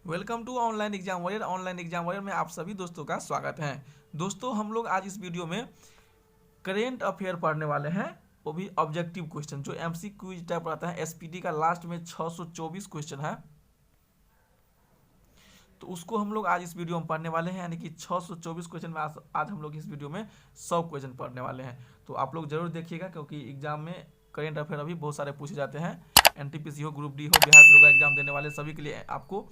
Welcome to online exam warrior. Online exam warrior में आप सभी दोस्तों का स्वागत है। दोस्तों, हम लोग आज इस वीडियो में करेंट अफेयर पढ़ने वाले हैं, वो भी ऑब्जेक्टिव क्वेश्चन जो एमसीक्यू टाइप रहता है। एसपीटी का लास्ट में 624 क्वेश्चन है, तो उसको हम लोग आज इस वीडियो में पढ़ने वाले हैं। यानी कि 624 क्वेश्चन में आज हम लोग इस वीडियो में 100 क्वेश्चन पढ़ने वाले हैं। तो आप लोग जरूर देखिएगा, क्योंकि एग्जाम में करेंट अफेयर अभी बहुत सारे पूछे जाते हैं। एनटीपीसी हो, ग्रुप डी हो, बिहार दरोगा एग्जाम देने वाले सभी के लिए आपको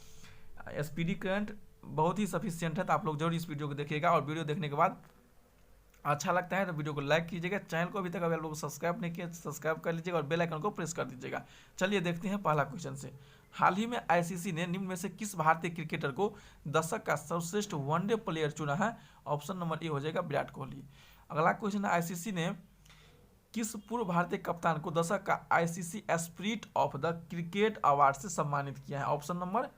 एसपीडी करंट बहुत ही सफिशियंट है। तो आप लोग जरूर इस वीडियो को देखिएगा, और वीडियो देखने के बाद अच्छा लगता है तो वीडियो को लाइक कीजिएगा। चैनल को अभी तक अगर लोग सब्सक्राइब नहीं किया सब्सक्राइब कर लीजिएगा, और बेल आइकन को प्रेस कर दीजिएगा। चलिए देखते हैं पहला क्वेश्चन से। हाल ही में आईसीसी ने निम्न में से किस भारतीय क्रिकेटर को दशक का सर्वश्रेष्ठ वनडे प्लेयर चुना है? ऑप्शन नंबर ए हो जाएगा विराट कोहली। अगला क्वेश्चन है, आईसीसी ने किस पूर्व भारतीय कप्तान को दशक का ICC spirit of the cricket award से सम्मानित किया है? ऑप्शन नंबर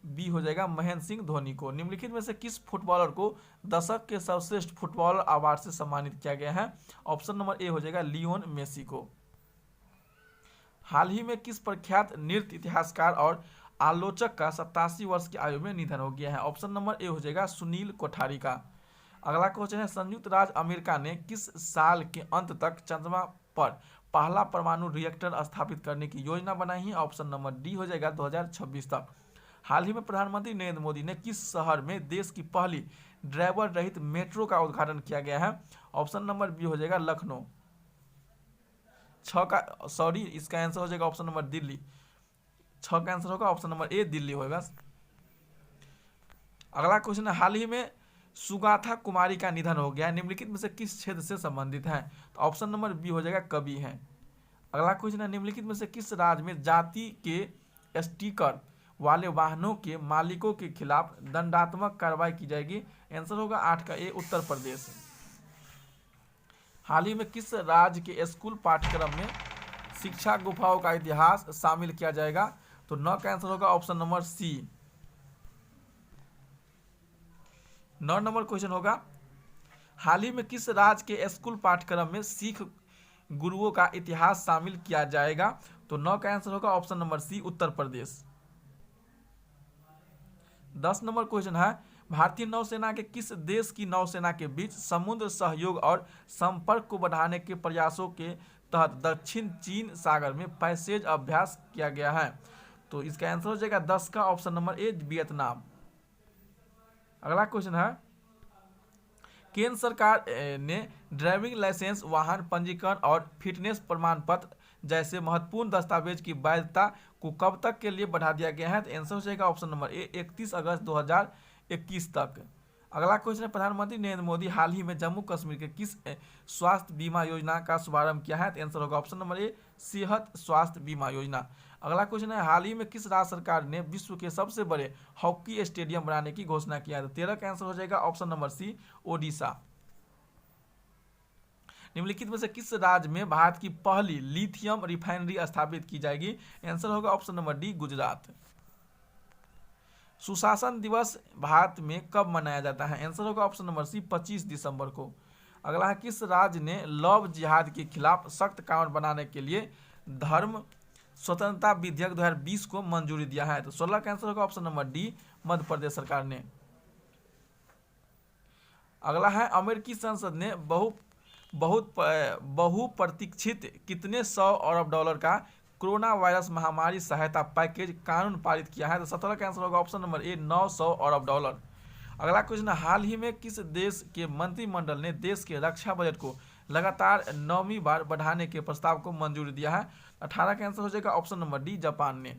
बी हो जाएगा महेंद्र सिंह धोनी को। निम्नलिखित में से किस फुटबॉलर को दशक के सर्वश्रेष्ठ फुटबॉलर अवार्ड से सम्मानित किया गया है? ऑप्शन नंबर ए हो जाएगा लियोन मेसी को। हाल ही में किस प्रख्यात नृत्य इतिहासकार और आलोचक का 87 वर्ष की आयु में निधन हो गया है? ऑप्शन नंबर ए हो जाएगा सुनील कोठारी का। अगला क्वेश्चन है, संयुक्त राज्य अमेरिका ने किस साल के अंत तक चंद्रमा पर पहला परमाणु रिएक्टर स्थापित करने की योजना बनाई है? ऑप्शन नंबर डी हो जाएगा 2026 तक। हाल ही में प्रधानमंत्री नरेंद्र मोदी ने किस शहर में देश की पहली ड्राइवर रहित मेट्रो का उद्घाटन किया गया है? ऑप्शन नंबर बी हो जाएगा लखनऊ। इसका आंसर हो जाएगा ऑप्शन नंबर दिल्ली। 6 का आंसर होगा ऑप्शन नंबर ए दिल्ली होगा। अगला क्वेश्चन है, हाल ही में सुगाथा कुमारी का निधन हो गया है, निम्नलिखित में से किस क्षेत्र से संबंधित है? तो ऑप्शन नंबर बी हो जाएगा कवि है। अगला क्वेश्चन है, निम्नलिखित में से किस राज्य में जाति के स्टिकर वाले वाहनों के मालिकों के खिलाफ दंडात्मक कार्रवाई की जाएगी? आंसर होगा 8 का ए उत्तर प्रदेश। हाल ही में किस राज्य के स्कूल पाठ्यक्रम में शिक्षा गुफाओं का इतिहास शामिल किया जाएगा? तो 9 का आंसर होगा ऑप्शन नंबर सी। 9 नंबर क्वेश्चन होगा, हाल ही में किस राज्य के स्कूल पाठ्यक्रम में सिख गुरुओं का इतिहास शामिल किया जाएगा? तो 9 का आंसर होगा ऑप्शन नंबर सी उत्तर प्रदेश। 10 नंबर क्वेश्चन है, भारतीय नौसेना के किस देश की नौसेना के बीच समुद्र सहयोग और संपर्क को बढ़ाने के प्रयासों के तहत दक्षिण चीन सागर में पैसेज अभ्यास किया गया है? तो इसका आंसर हो जाएगा 10 का ऑप्शन नंबर ए वियतनाम। अगला क्वेश्चन है, केंद्र सरकार ने ड्राइविंग लाइसेंस, वाहन पंजीकरण और फिटनेस प्रमाण पत्र जैसे महत्वपूर्ण दस्तावेज की वैधता को कब तक के लिए बढ़ा दिया गया है? तो आंसर हो जाएगा ऑप्शन नंबर ए 31 अगस्त 2021 तक। अगला क्वेश्चन है, प्रधानमंत्री नरेंद्र मोदी हाल ही में जम्मू कश्मीर के किस स्वास्थ्य बीमा योजना का शुभारंभ किया है? तो आंसर होगा ऑप्शन नंबर ए सेहत स्वास्थ्य बीमा योजना। अगला क्वेश्चन है, हाल ही में किस राज्य सरकार ने विश्व के सबसे बड़े हॉकी स्टेडियम बनाने की घोषणा किया है? तो 13 का आंसर हो जाएगा ऑप्शन नंबर सी ओडिशा। निम्नलिखित में से किस राज्य में भारत की पहली लिथियम रिफाइनरी स्थापित की जाएगी? आंसर होगा ऑप्शन नंबर डी गुजरात। सुशासन दिवस भारत में कब मनाया जाता है? आंसर होगा ऑप्शन नंबर सी 25 दिसंबर को। अगला है, किस राज्य ने लव जिहाद के खिलाफ सख्त कानून बनाने के लिए धर्म स्वतंत्रता विधेयक 2020 को मंजूरी दिया है? तो 16 का आंसर होगा option number D Madhya Pradesh सरकार ने। अगला है, अमेरिकी संसद ने बहुप्रतीक्षित कितने 100 अरब डॉलर का कोरोना वायरस महामारी सहायता पैकेज कानून पारित किया है? तो 17 का आंसर होगा ऑप्शन नंबर ए 900 अरब डॉलर। अगला क्वेश्चन है, हाल ही में किस देश के मंत्रिमंडल ने देश के रक्षा बजट को लगातार 9वीं बार बढ़ाने के प्रस्ताव को मंजूरी दिया है? 18 का आंसर हो जाएगा ऑप्शन नंबर डी जापान ने।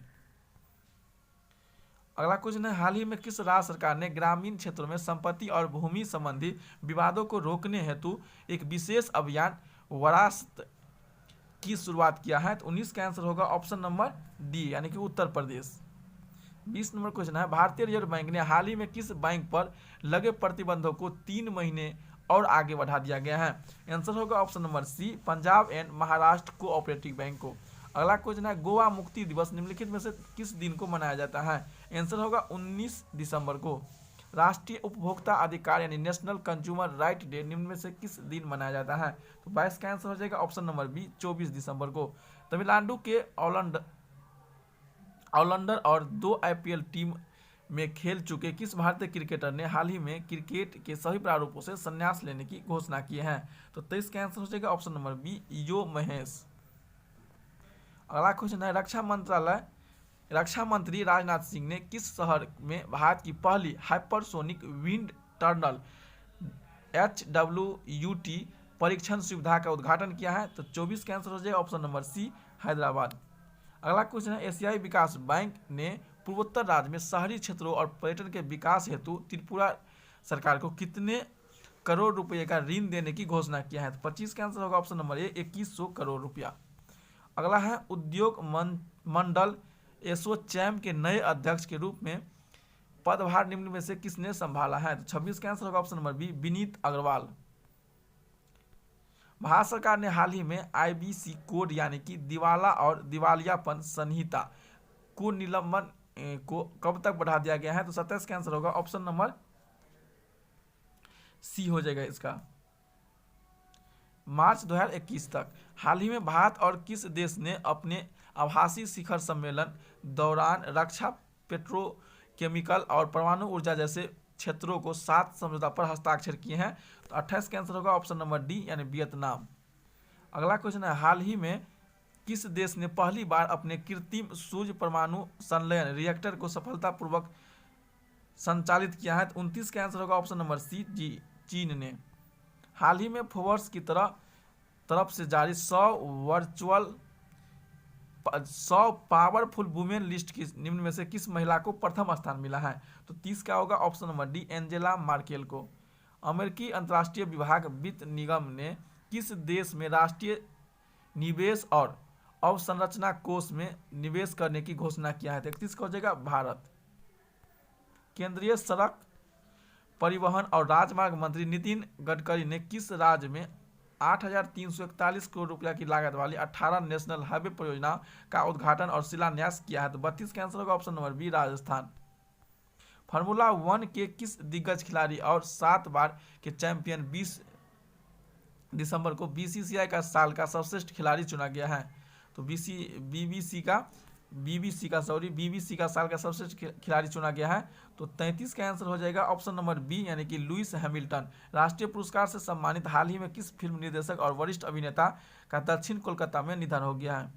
अगला क्वेश्चन है, हाल ही में किस राज्य सरकार ने ग्रामीण क्षेत्रों में संपत्ति और भूमि संबंधी विवादों को रोकने हेतु एक विशेष अभियान वरासत की शुरुआत किया है? तो 19 का आंसर होगा ऑप्शन नंबर डी यानी कि उत्तर प्रदेश। 20 नंबर क्वेश्चन है, भारतीय रिजर्व बैंक ने हाल ही में किस बैंक पर लगे प्रतिबंधों को 3 महीने और आगे बढ़ा दिया गया है? आंसर होगा option number C Punjab and Maharashtra cooperative bank को। अगला क्वेश्चन है, गोवा मुक्ति दिवस निम्नलिखित में से किस दिन को मनाया जाता है? आंसर होगा 19 दिसंबर को। राष्ट्रीय उपभोक्ता अधिकार यानी नेशनल कंज्यूमर राइट डे निम्न में से किस दिन मनाया जाता है? तो 22 का आंसर हो जाएगा ऑप्शन नंबर बी 24 दिसंबर को। तमिलनाडु के औलंडर और 2 आईपीएल टीम में खेल चुके किस भारतीय क्रिकेटर ने हाल ही में क्रिकेट के सभी प्रारूपों से संन्यास लेने की घोषणा की है? तो 23 का आंसर हो जाएगा ऑप्शन नंबर बी, यो महेश। अगला क्वेश्चन है, रक्षा मंत्री राजनाथ सिंह ने किस शहर में भारत की पहली हाइपरसोनिक विंड टनल HWT परीक्षण सुविधा का उद्घाटन किया है? तो 24 का आंसर हो जाएगा ऑप्शन नंबर सी, हैदराबाद। अगला क्वेश्चन है, एशियाई विकास बैंक ने पूर्वोत्तर राज्य में शहरी क्षेत्रों और पर्यटन के विकास हेतु त्रिपुरा सरकार को कितने करोड़ रुपए का ऋण देने की घोषणा किया है? तो 25 का आंसर होगा ऑप्शन नंबर ए, 2100 करोड़ रुपया। अगला है, उद्योग मंडल एसोचैम के नए अध्यक्ष के रूप में पदभार निम्न में से किसने संभाला है? तो 26 का आंसर होगा option number B, Vineet Agarwal. Bharat सरकार ने हाल ही में IBC कोड यानी कि दिवाला और दिवालियापन संहिता को निलंबन को कब तक बढ़ा दिया गया है? तो 27 का आंसर होगा ऑप्शन नंबर सी हो जाएगा इसका, मार्च 2021 तक। हाल ही में भारत और किस देश ने अपने आभासी शिखर सम्मेलन दौरान रक्षा, पेट्रोकेमिकल और परमाणु ऊर्जा जैसे क्षेत्रों को 7 समझौता पर हस्ताक्षर किए हैं? तो 28 का आंसर होगा ऑप्शन नंबर डी, यानी वियतनाम। अगला क्वेश्चन है, हाल ही में किस देश ने पहली बार अपने कृत्रिम सूर्य परमाणु संलयन रिएक्टर को सफलतापूर्वक संचालित किया है? तो 29 का आंसर होगा ऑप्शन नंबर सी, जी, चीन ने। हाल ही में फोर्ब्स की तरफ से जारी 100 पावरफुल वुमेन लिस्ट की निम्न में से किस महिला को प्रथम स्थान मिला है? तो 30 का होगा option number D, Angela Merkel को। अमेरिकी अंतर्राष्ट्रीय विभाग वित्त निगम ने किस देश में राष्ट्रीय निवेश और अवसंरचना कोष में निवेश करने की घोषणा किया है? तो 31 का हो जाएगा भारत। केंद्रीय सड़क परिवहन और राजमार्ग मंत्री नितिन गडकरी ने किस राज्य में 8,341 करोड़ रुपया की लागत वाली 18 नेशनल हाईवे परियोजना का उद्घाटन और शिलान्यास किया है? तो 32 का आंसर होगा option number B, Rajasthan. Formula 1 के किस दिग्गज खिलाड़ी और 7 बार के चैंपियन 20 दिसंबर को BCCI का साल का सर्वश्रेष्ठ खिलाड़ी चुना गया है? तो BBC का साल का सर्वश्रेष्ठ खिलाड़ी चुना गया है? तो 33 का आंसर हो जाएगा ऑप्शन नंबर बी, यानी कि लुइस हैमिल्टन। राष्ट्रीय पुरस्कार से सम्मानित हाल ही में किस फिल्म निर्देशक और वरिष्ठ अभिनेता का दक्षिण कोलकाता में निधन हो गया है?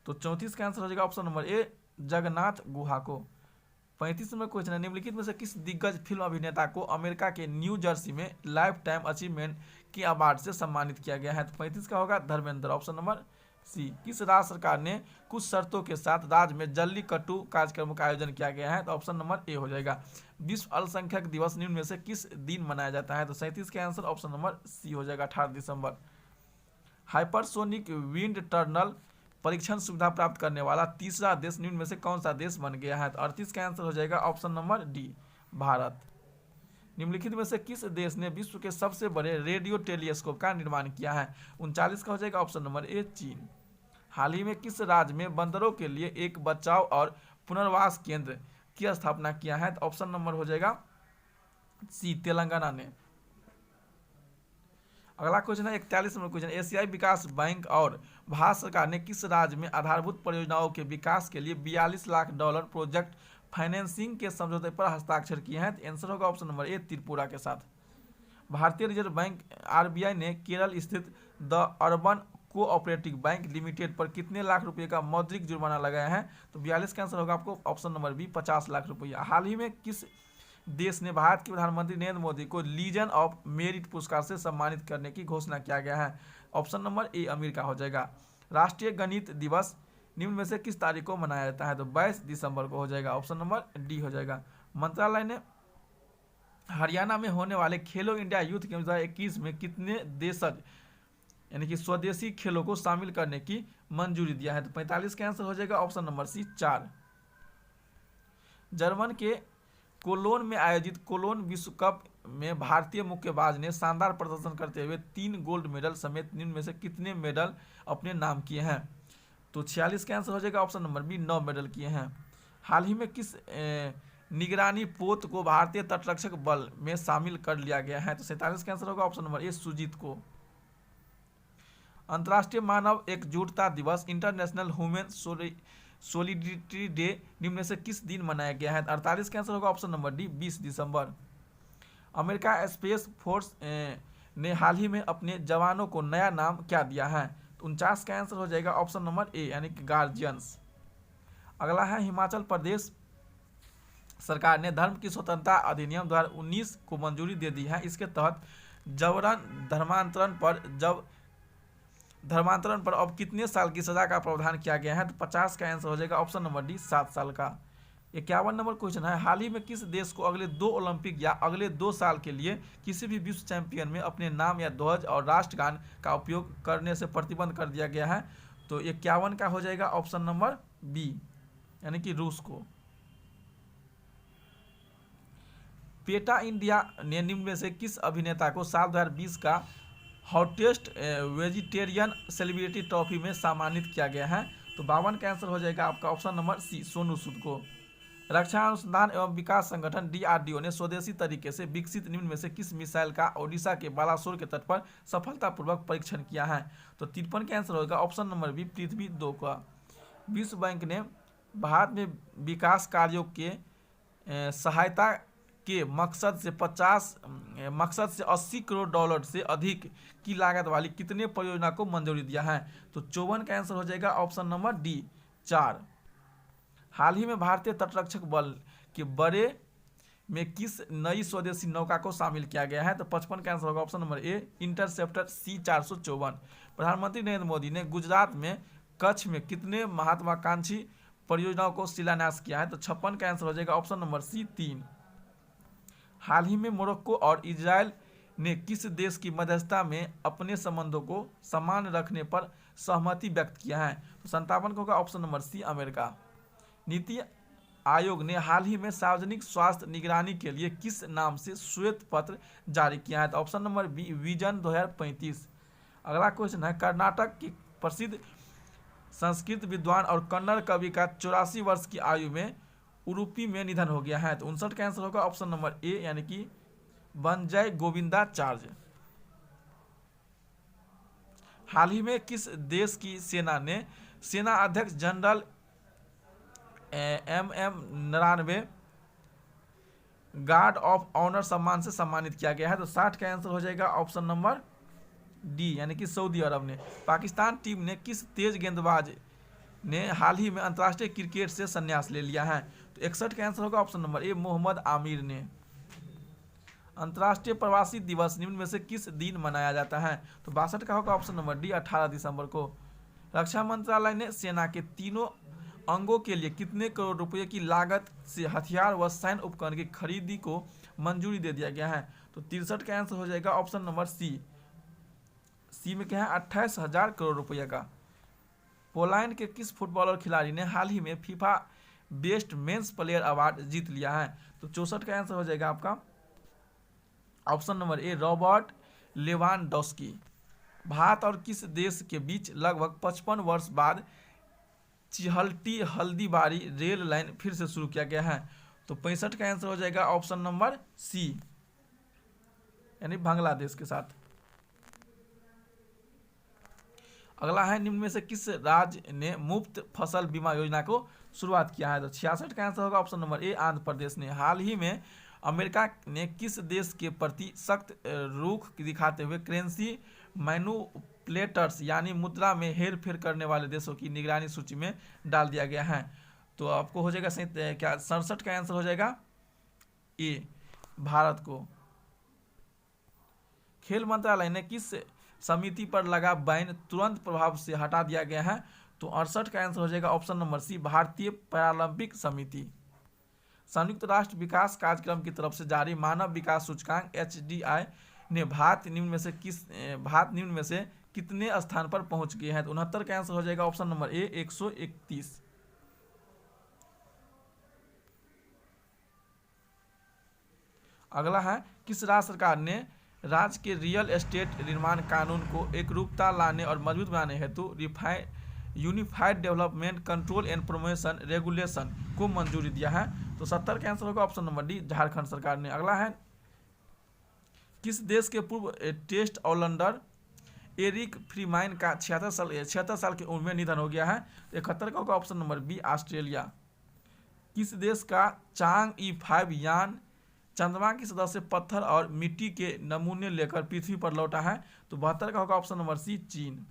तो 34 का आंसर हो जाएगा ऑप्शन नंबर ए, जगन्नाथ गुहा को। 35 नंबर क्वेश्चन है, निम्नलिखित में से किस दिग्गज फिल्म अभिनेता को अमेरिका के न्यू जर्सी में लाइफ टाइम अचीवमेंट के अवार्ड से सम्मानित किया गया है? तो 35 का होगा धर्मेंद्र, ऑप्शन नंबर सी। किस राज्य सरकार ने कुछ शर्तों के साथ राज्य में जल्लीकट्टू कार्यक्रमों का आयोजन किया गया है? तो ऑप्शन नंबर ए हो जाएगा। विश्व अल्पसंख्यक दिवस निम्न में से किस दिन मनाया जाता है? तो 37 का आंसर ऑप्शन नंबर सी हो जाएगा, 18 दिसंबर। हाइपरसोनिक विंड टनल परीक्षण सुविधा प्राप्त करने वाला तीसरा देश निम्न में से कौन सा देश बन गया है? तो 38 का आंसर हो जाएगा ऑप्शन नंबर डी, भारत। निम्नलिखित में से किस देश ने विश्व के सबसे बड़े रेडियो टेलीस्कोप का निर्माण किया है? 39 का हो जाएगा ऑप्शन नंबर ए, चीन। हाल ही में किस राज्य में बंदरों के लिए एक बचाव और पुनर्वास केंद्र की स्थापना किया है? तो ऑप्शन नंबर हो जाएगा सी, तेलंगाना ने। अगला क्वेश्चन है 41 नंबर क्वेश्चन, एशियाई विकास बैंक और भारत सरकार ने किस राज्य में आधारभूत परियोजनाओं के विकास के लिए $42 लाख प्रोजेक्ट फाइनेंसिंग के समझौते पर हस्ताक्षर किए हैं? तो आंसर होगा ऑप्शन नंबर ए, त्रिपुरा के साथ। भारतीय रिजर्व बैंक RBI ने केरल स्थित the urban cooperative bank limited पर कितने लाख रुपए का मौद्रिक जुर्माना लगाया है? तो 42 का आंसर होगा आपको ऑप्शन नंबर बी, 50 लाख रुपया। हाल ही में किस देश ने भारत के प्रधानमंत्री नरेंद्र मोदी को लीजन ऑफ मेरिट पुरस्कार से सम्मानित करने की घोषणा किया गया है? ऑप्शन नंबर ए, अमेरिका हो जाएगा। राष्ट्रीय गणित दिवस निम्न में से किस तारीख को मनाया जाता है? तो 22 दिसंबर को हो जाएगा, ऑप्शन नंबर डी हो जाएगा। मंत्रालय ने हरियाणा में होने वाले खेलो इंडिया यूथ गेम्स 2021 में कितने देशज यानी कि स्वदेशी खेलों को शामिल करने की मंजूरी दिया है? तो 45 का आंसर हो जाएगा ऑप्शन नंबर सी, 4। जर्मन के कोलोन में आयोजित कोलोन विश्व कप में भारतीय मुक्केबाज ने शानदार प्रदर्शन करते हुए 3 गोल्ड मेडल समेत निम्न में से कितने मेडल अपने नाम किए हैं? तो 46 का आंसर हो जाएगा ऑप्शन नंबर बी, 9 मेडल किए हैं। हाल ही में किस निगरानी पोत को भारतीय तटरक्षक बल में शामिल कर लिया गया है? तो 47 का आंसर होगा ऑप्शन नंबर ए, सुजीत को। अंतर्राष्ट्रीय मानव एकजुटता दिवस इंटरनेशनल ह्यूमन सोलिडिटी डे निम्न में से किस दिन मनाया गया है? 48 का आंसर होगा ऑप्शन नंबर डी 20 दिसंबर। अमेरिका स्पेस फोर्स ने हाल ही में अपने जवानों को नया नाम क्या दिया है? 49 का आंसर हो जाएगा ऑप्शन नंबर ए यानी कि गार्जियंस। अगला है हिमाचल प्रदेश सरकार ने धर्म की स्वतंत्रता अधिनियम 2019 को मंजूरी दे दी है। इसके तहत जबरन धर्मांतरण पर अब कितने साल की सजा का प्रावधान किया गया है? तो 50 का आंसर हो जाएगा ऑप्शन नंबर डी 7 साल का। 51 नंबर क्वेश्चन है, हाल ही में किस देश को अगले 2 ओलंपिक या अगले 2 साल के लिए किसी भी विश्व चैंपियन में अपने नाम या ध्वज और राष्ट्रगान का उपयोग करने से प्रतिबंध कर दिया गया है? तो 51 का हो जाएगा ऑप्शन नंबर बी यानी कि रूस को। पेटा इंडिया ने निम्न में से किस अभिनेता को साल 2020 का हॉटेस्ट वेजिटेरियन सेलिब्रिटी ट्रॉफी में सम्मानित किया गया है? तो 52 का आंसर हो जाएगा आपका ऑप्शन नंबर सी सोनू सूद को। रक्षा अनुसंधान एवं विकास संगठन DRDO ने स्वदेशी तरीके से विकसित निम्न में से किस मिसाइल का ओडिशा के बालासोर के तट पर सफलतापूर्वक परीक्षण किया है? तो 53 का आंसर होगा ऑप्शन नंबर बी पृथ्वी 2 का। विश्व बैंक ने भारत में विकास कार्यों के सहायता के मकसद से 80 करोड़ डॉलर से अधिक की लागत वाली कितने परियोजना को मंजूरी दिया है? तो 54 का आंसर हो जाएगा ऑप्शन नंबर डी 4। हाल ही में भारतीय तटरक्षक बल के बड़े में किस नई स्वदेशी नौका को शामिल किया गया है? तो 55 का आंसर होगा ऑप्शन नंबर ए इंटरसेप्टर C-454। प्रधानमंत्री नरेंद्र मोदी ने गुजरात में कच्छ में कितने महत्वाकांक्षी परियोजनाओं को शिलान्यास किया है? तो 56 का आंसर हो जाएगा ऑप्शन नंबर सी 3। हाल ही में मोरक्को और इजराइल ने किस देश की मध्यस्थता में अपने संबंधों को समान रखने पर सहमति व्यक्त किया है? तो 57 का होगा ऑप्शन नंबर सी अमेरिका। नीति आयोग ने हाल ही में सार्वजनिक स्वास्थ्य निगरानी के लिए किस नाम से श्वेत पत्र जारी किया है? तो ऑप्शन नंबर बी विजन 2035। अगला क्वेश्चन है, कर्नाटक के प्रसिद्ध संस्कृत विद्वान और कन्नड़ कवि का 84 वर्ष की आयु में उडुपी में निधन हो गया है? तो 59 का आंसर होगा ऑप्शन नंबर ए यानी कि वनजय गोविंदाचार्य। हाल ही में किस देश की सेना ने सेना अध्यक्ष general MM Naravane guard of honour सम्मान से सम्मानित किया गया है? तो 60 का आंसर हो जाएगा ऑप्शन नंबर डी यानी कि सऊदी अरब ने। पाकिस्तान टीम ने किस तेज गेंदबाज ने हाल ही में अंतर्राष्ट्रीय क्रिकेट से संन्यास ले लिया है? तो 61 का आंसर होगा option number A Mohammad Aamir ने। अंतर्राष्ट्रीय प्रवासी दिवस निम्न में से किस दिन मनाया जाता है? तो 62 का होगा ऑप्शन नंबर डी 18 दिसंबर को। रक्षा मंत्रालय ने सेना के तीनों अंगों के लिए कितने करोड़ रुपए की लागत से हथियार व सैन्य उपकरण की खरीदी को मंजूरी दे दिया गया है? तो 63 का आंसर हो जाएगा ऑप्शन नंबर सी में क्या है 28,000 करोड़ रुपये का। पोलैंड के किस फुटबॉलर खिलाड़ी ने हाल ही में FIFA best men's player award जीत लिया है? तो 64 का आंसर हो जाएगा आपका option number A Robert Lewandowski. Bharat और किस देश के बीच लगभग 55 वर्ष बाद चिहल्टी हल्दीबारी रेल लाइन फिर से शुरू किया गया है? तो 65 का आंसर हो जाएगा ऑप्शन नंबर सी यानी बांग्लादेश के साथ। अगला है, निम्न में से किस राज्य ने मुफ्त फसल बीमा योजना को शुरुआत किया है? तो 66 का आंसर होगा ऑप्शन नंबर ए आंध्र प्रदेश ने। हाल ही में अमेरिका ने किस देश के प्रति सख्त रुख दिखाते हुए करेंसी मैनुपुलेटर्स यानी मुद्रा में हेर फेर करने वाले देशों की निगरानी सूची में डाल दिया गया है? तो आपको हो जाएगा सही क्या 67 का आंसर हो जाएगा ए भारत को। खेल मंत्रालय ने किस समिति पर लगा बैन तुरंत प्रभाव से हटा दिया गया है? तो 68 का आंसर हो जाएगा ऑप्शन नंबर सी भारतीय पैरालंपिक समिति। संयुक्त राष्ट्र विकास कार्यक्रम की तरफ से जारी मानव विकास सूचकांक HDI ने भारत निम्न में से कितने स्थान पर पहुंच गए हैं? तो 69 का आंसर हो जाएगा ऑप्शन नंबर ए 131। अगला है, किस राज्य सरकार ने राज्य के रियल एस्टेट निर्माण कानून को एकरूपता लाने और मजबूत बनाने हेतु unified development control and promotion regulation को मंजूरी दिया है? तो 70 का आंसर होगा ऑप्शन नंबर डी झारखंड सरकार ने। अगला है, किस देश के पूर्व टेस्ट ऑलराउंडर एरिक फ्रीमाइन का 76 साल की उम्र में निधन हो गया है। 71 का होगा ऑप्शन नंबर बी ऑस्ट्रेलिया। किस देश का चांग ई 5 यान चंद्रमा की सतह से पत्थर और मिट्टी के नमूने लेकर पृथ्वी पर लौटा है? तो 72 का होगा ऑप्शन नंबर सी चीन।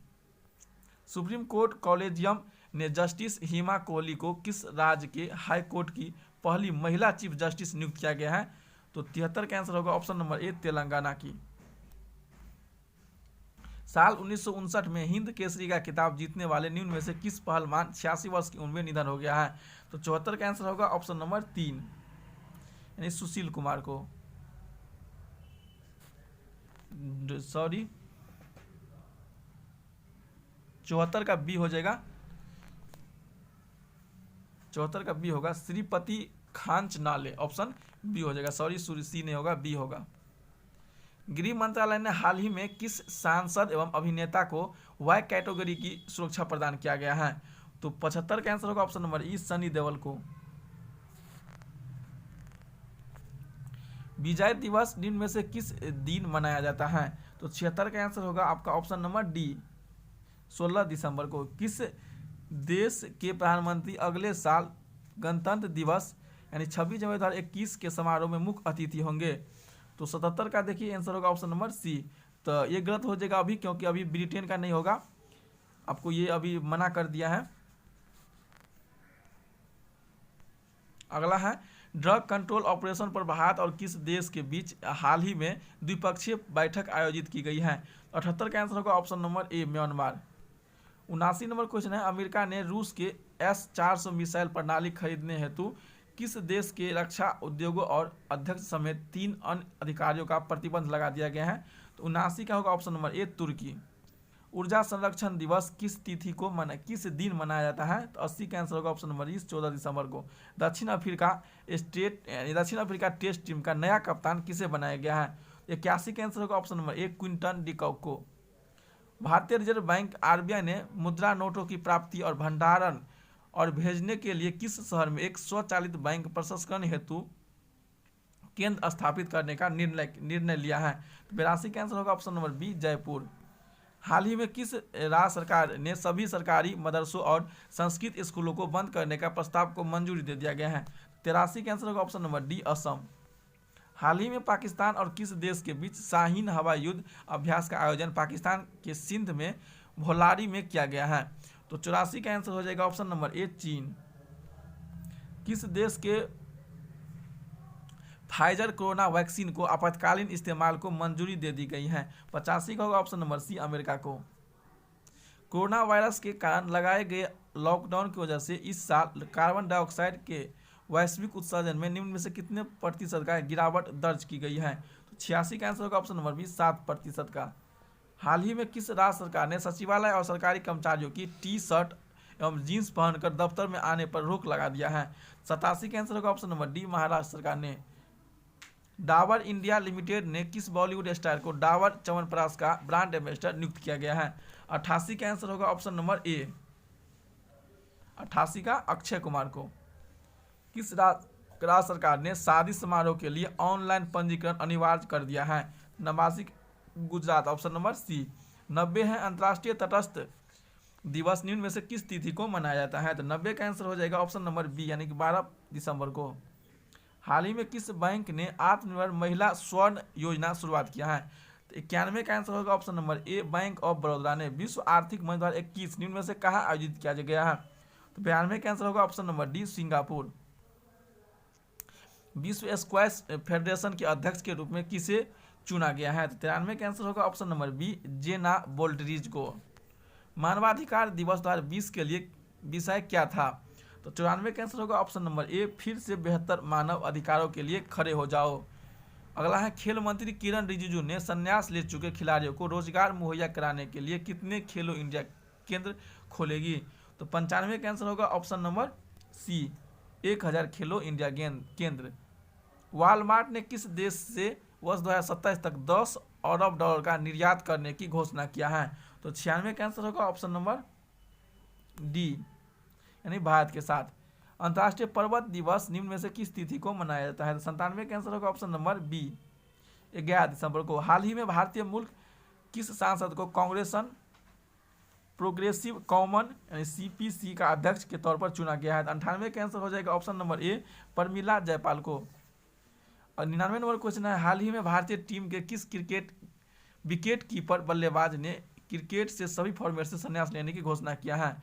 सुप्रीम कोर्ट कॉलेजियम ने जस्टिस हिमा कोहली को किस राज्य के हाई कोर्ट की पहली महिला चीफ जस्टिस नियुक्त किया गया है? तो 73 का आंसर होगा ऑप्शन नंबर ए तेलंगाना की। साल 1959 में हिंद केसरी का खिताब जीतने वाले निम्न में से किस पहलवान 86 वर्ष की उम्र में निधन हो गया है? तो 74 का आंसर होगा ऑप्शन नंबर 3 यानी सुशील कुमार को। सॉरी 74 का बी हो जाएगा, 74 का बी होगा श्रीपति खांचनाले, ऑप्शन बी हो जाएगा। सॉरी सी नहीं होगा, बी होगा। गृह मंत्रालय ने हाल ही में किस सांसद एवं अभिनेता को वाई कैटेगरी की सुरक्षा प्रदान किया गया है? तो 75 का आंसर होगा ऑप्शन नंबर ई सनी देओल को। विजय दिवस दिन में से किस दिन मनाया जाता है? तो 76 का आंसर होगा आपका ऑप्शन नंबर डी 16 दिसंबर को। किस देश के प्रधानमंत्री अगले साल गणतंत्र दिवस यानी 26 जनवरी 2021 के समारोह में मुख्य अतिथि होंगे? तो 77 का देखिए आंसर होगा ऑप्शन नंबर सी। तो ये गलत हो जाएगा अभी, क्योंकि अभी ब्रिटेन का नहीं होगा, आपको ये अभी मना कर दिया है। अगला है ड्रग कंट्रोल ऑपरेशन पर भारत और किस देश के बीच हाल ही में द्विपक्षीय बैठक आयोजित की गई है? 78 का आंसर होगा ऑप्शन नंबर ए म्यांमार। 79 नंबर क्वेश्चन है अमेरिका ने रूस के S-400 मिसाइल प्रणाली खरीदने हेतु किस देश के रक्षा उद्योगों और अध्यक्ष समेत 3 अन्य अधिकारियों का प्रतिबंध लगा दिया गया है? तो 79 का होगा ऑप्शन नंबर ए तुर्की। ऊर्जा संरक्षण दिवस किस तिथि को किस दिन मनाया जाता है? तो 80 का आंसर होगा ऑप्शन नंबर ई 14 दिसंबर को। दक्षिण अफ्रीका टेस्ट टीम का नया कप्तान किसे बनाया गया है? 81 का आंसर होगा ऑप्शन नंबर ए क्विंटन डिकॉक को। भारतीय रिजर्व बैंक आरबीआई ने मुद्रा नोटों की प्राप्ति और भंडारण और भेजने के लिए किस शहर में एक स्वचालित बैंक प्रसंस्करण हेतु केंद्र स्थापित करने का निर्णय लिया है? तो 82 का आंसर होगा ऑप्शन नंबर बी जयपुर। हाल ही में किस राज्य सरकार ने सभी सरकारी मदरसों और संस्कृत स्कूलों को बंद करने का प्रस्ताव को मंजूरी दे दिया गया है? 83 का आंसर होगा ऑप्शन नंबर डी असम। हाल ही में पाकिस्तान और किस देश के बीच शाहीन हवाई युद्ध अभ्यास का आयोजन पाकिस्तान के सिंध में भोलारी में किया गया है? तो 84 का आंसर हो जाएगा ऑप्शन नंबर ए चीन। किस देश के फाइजर कोरोना वैक्सीन को आपातकालीन इस्तेमाल को मंजूरी दे दी गई है? 85 का होगा ऑप्शन नंबर सी अमेरिका को। कोरोना वायरस के कारण लगाए गए लॉकडाउन की वजह से इस साल कार्बन डाइऑक्साइड के वैश्विक उत्सर्जन में निम्न में से कितने प्रतिशत का गिरावट दर्ज की गई है? तो 86 का आंसर होगा ऑप्शन नंबर बी 7% का। हाल ही में किस राज्य सरकार ने सचिवालय और सरकारी कर्मचारियों की टी-शर्ट एवं जींस पहनकर दफ्तर में आने पर रोक लगा दिया है? 87 का आंसर होगा ऑप्शन नंबर डी महाराष्ट्र सरकार ने। डाबर इंडिया लिमिटेड ने किस बॉलीवुड स्टार को डाबर च्यवनप्राश का ब्रांड एम्बेसडर नियुक्त किया गया है? 88 का आंसर होगा ऑप्शन नंबर ए 88 का अक्षय कुमार को। किस राज्य सरकार ने शादी समारोह के लिए ऑनलाइन पंजीकरण अनिवार्य कर दिया है? 89 गुजरात, ऑप्शन नंबर सी। 90 है अंतर्राष्ट्रीय तटस्थ दिवस निम्न में से किस तिथि को मनाया जाता है? तो 90 का आंसर हो जाएगा ऑप्शन नंबर बी यानी कि 12 दिसंबर को। हाल ही में किस बैंक ने आत्मनिर्भर महिला स्वर्ण योजना शुरुआत किया है? तो 91 का आंसर होगा option number A bank of Baroda ने। विश्व आर्थिक मंच 2021 निम्न में से कहाँ आयोजित किया गया है? तो 92 का आंसर होगा ऑप्शन नंबर डी सिंगापुर। विश्व स्क्वैश फेडरेशन के अध्यक्ष के रूप में किसे चुना गया है? तो 93 का आंसर होगा ऑप्शन नंबर बी जेना बोल्ड्रिज को। मानवाधिकार दिवस 2020 के लिए विषय क्या था? तो 94 का आंसर होगा ऑप्शन नंबर ए फिर से बेहतर मानव अधिकारों के लिए खड़े हो जाओ। अगला है खेल मंत्री किरण रिजिजू ने संन्यास ले चुके खिलाड़ियों को रोजगार मुहैया कराने के लिए कितने खेलो इंडिया केंद्र खोलेगी? तो 95 का आंसर होगा ऑप्शन नंबर सी 1000 खेलो इंडिया केंद्र। वॉलमार्ट ने किस देश से वर्ष 2027 तक $10 अरब का निर्यात करने की घोषणा किया है? तो 96 का आंसर होगा ऑप्शन नंबर डी यानी भारत के साथ। अंतर्राष्ट्रीय पर्वत दिवस निम्न में से किस तिथि को मनाया जाता है? तो 97 का आंसर होगा ऑप्शन नंबर बी 11 दिसंबर को। हाल ही में भारतीय मुल्क किस सांसद को कांग्रेसन प्रोग्रेसिव कॉमन यानी CPC का अध्यक्ष के तौर पर चुना गया है? 98 का आंसर हो जाएगा ऑप्शन नंबर ए, प्रमिला जयपाल को। और 99 नंबर क्वेश्चन है, हाल ही में भारतीय टीम के किस विकेट कीपर बल्लेबाज ने क्रिकेट से सभी फॉर्मेट से संन्यास लेने की घोषणा किया है?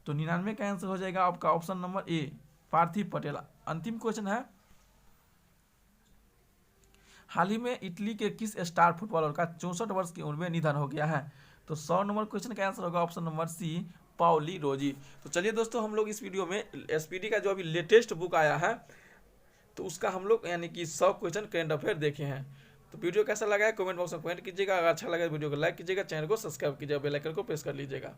तो 99 का आंसर हो जाएगा आपका ऑप्शन नंबर ए, पार्थिव पटेल। अंतिम क्वेश्चन है, हाल ही में इटली के किस स्टार फुटबॉलर का 64 वर्ष की उम्र में निधन हो गया है? तो 100 नंबर क्वेश्चन का आंसर होगा ऑप्शन नंबर सी, पाउली रोजी। तो चलिए दोस्तों, हम लोग इस वीडियो में SPD का जो अभी लेटेस्ट बुक आया है तो उसका हम लोग यानी कि 100 क्वेश्चन करेंट अफेयर देखे हैं। तो वीडियो कैसा लगा है कमेंट बॉक्स में कमेंट कीजिएगा। अगर अच्छा लगा वीडियो को लाइक कीजिएगा, चैनल को सब्सक्राइब कीजिएगा, बेल आइकन को प्रेस कर लीजिएगा।